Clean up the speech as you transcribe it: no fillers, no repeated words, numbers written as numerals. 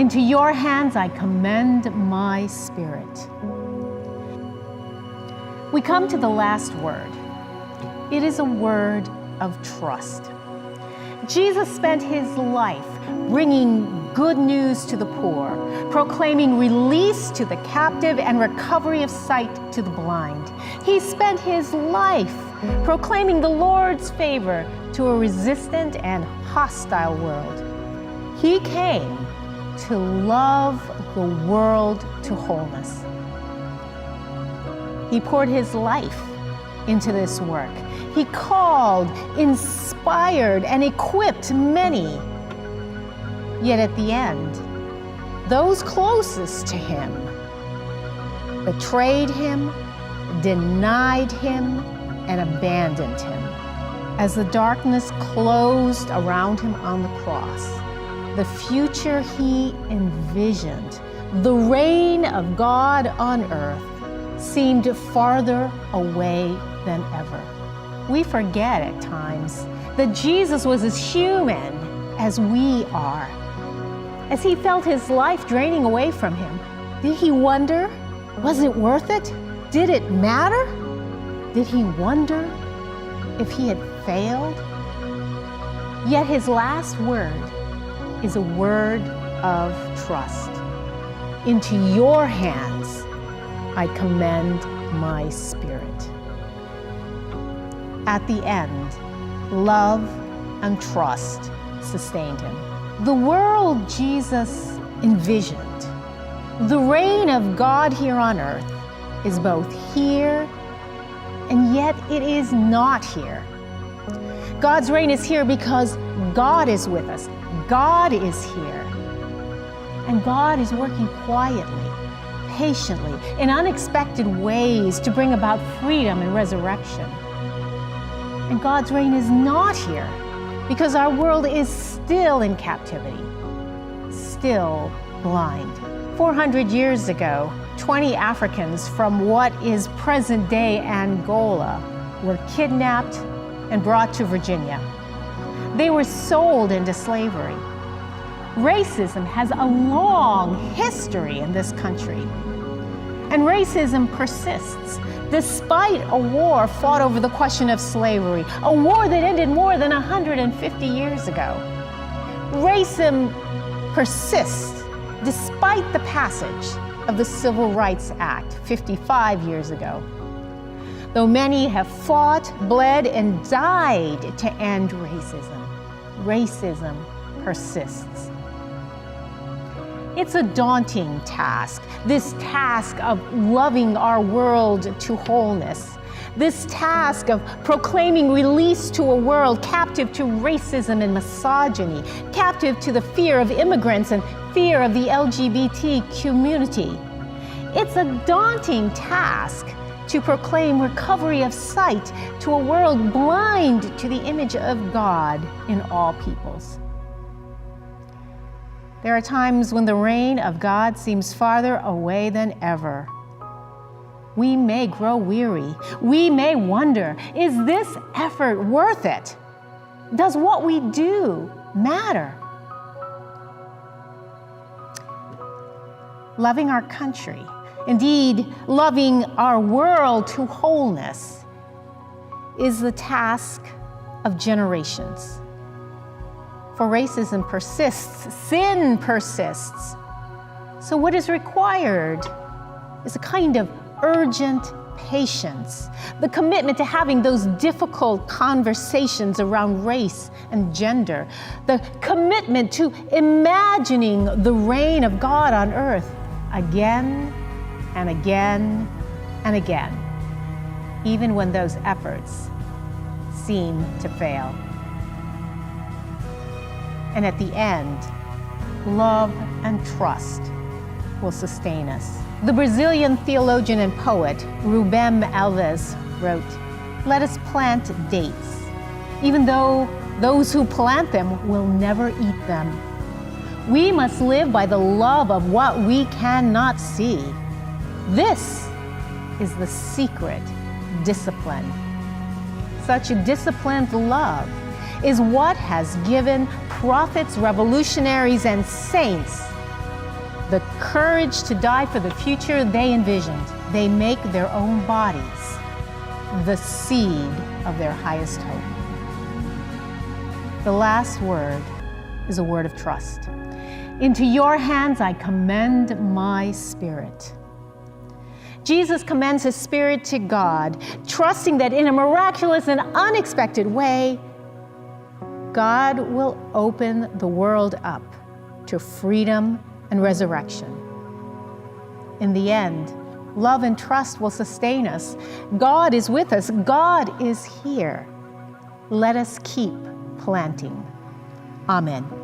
Into your hands I commend my spirit. We come to the last word. It is a word of trust. Jesus spent his life bringing good news to the poor, proclaiming release to the captive and recovery of sight to the blind. He spent his life proclaiming the Lord's favor to a resistant and hostile world. He came to love the world to wholeness. He poured his life into this work. He called, inspired, and equipped many. Yet at the end, those closest to him betrayed him, denied him, and abandoned him. As the darkness closed around him on the cross, the future he envisioned, the reign of God on earth, seemed farther away than ever. We forget at times that Jesus was as human as we are. As he felt his life draining away from him, did he wonder, was it worth it? Did it matter? Did he wonder if he had failed? Yet his last word is a word of trust. Into your hands I commend my spirit. At the end, love and trust sustained him. The world Jesus envisioned, the reign of God here on earth, is both here and yet it is not here. God's reign is here because God is with us. God is here. And God is working quietly, patiently, in unexpected ways to bring about freedom and resurrection. And God's reign is not here because our world is still in captivity, still blind. 400 years ago, 20 Africans from what is present-day Angola were kidnapped and brought to Virginia. They were sold into slavery. Racism has a long history in this country. And racism persists despite a war fought over the question of slavery, a war that ended more than 150 years ago. Racism persists despite the passage of the Civil Rights Act 55 years ago. Though many have fought, bled, and died to end racism, racism persists. It's a daunting task, this task of loving our world to wholeness, this task of proclaiming release to a world captive to racism and misogyny, captive to the fear of immigrants and fear of the LGBT community. It's a daunting task to proclaim recovery of sight to a world blind to the image of God in all peoples. There are times when the reign of God seems farther away than ever. We may grow weary. We may wonder, is this effort worth it? Does what we do matter? Loving our country, indeed, loving our world to wholeness, is the task of generations. For racism persists, sin persists. So what is required is a kind of urgent patience, the commitment to having those difficult conversations around race and gender, the commitment to imagining the reign of God on earth again and again and again, even when those efforts seem to fail. And at the end, love and trust will sustain us. The Brazilian theologian and poet Rubem Alves wrote, "Let us plant dates, even though those who plant them will never eat them. We must live by the love of what we cannot see. This is the secret discipline." Such a disciplined love is what has given prophets, revolutionaries, and saints the courage to die for the future they envisioned. They make their own bodies the seed of their highest hope. The last word is a word of trust. Into your hands I commend my spirit. Jesus commends his spirit to God, trusting that in a miraculous and unexpected way, God will open the world up to freedom and resurrection. In the end, love and trust will sustain us. God is with us. God is here. Let us keep planting. Amen.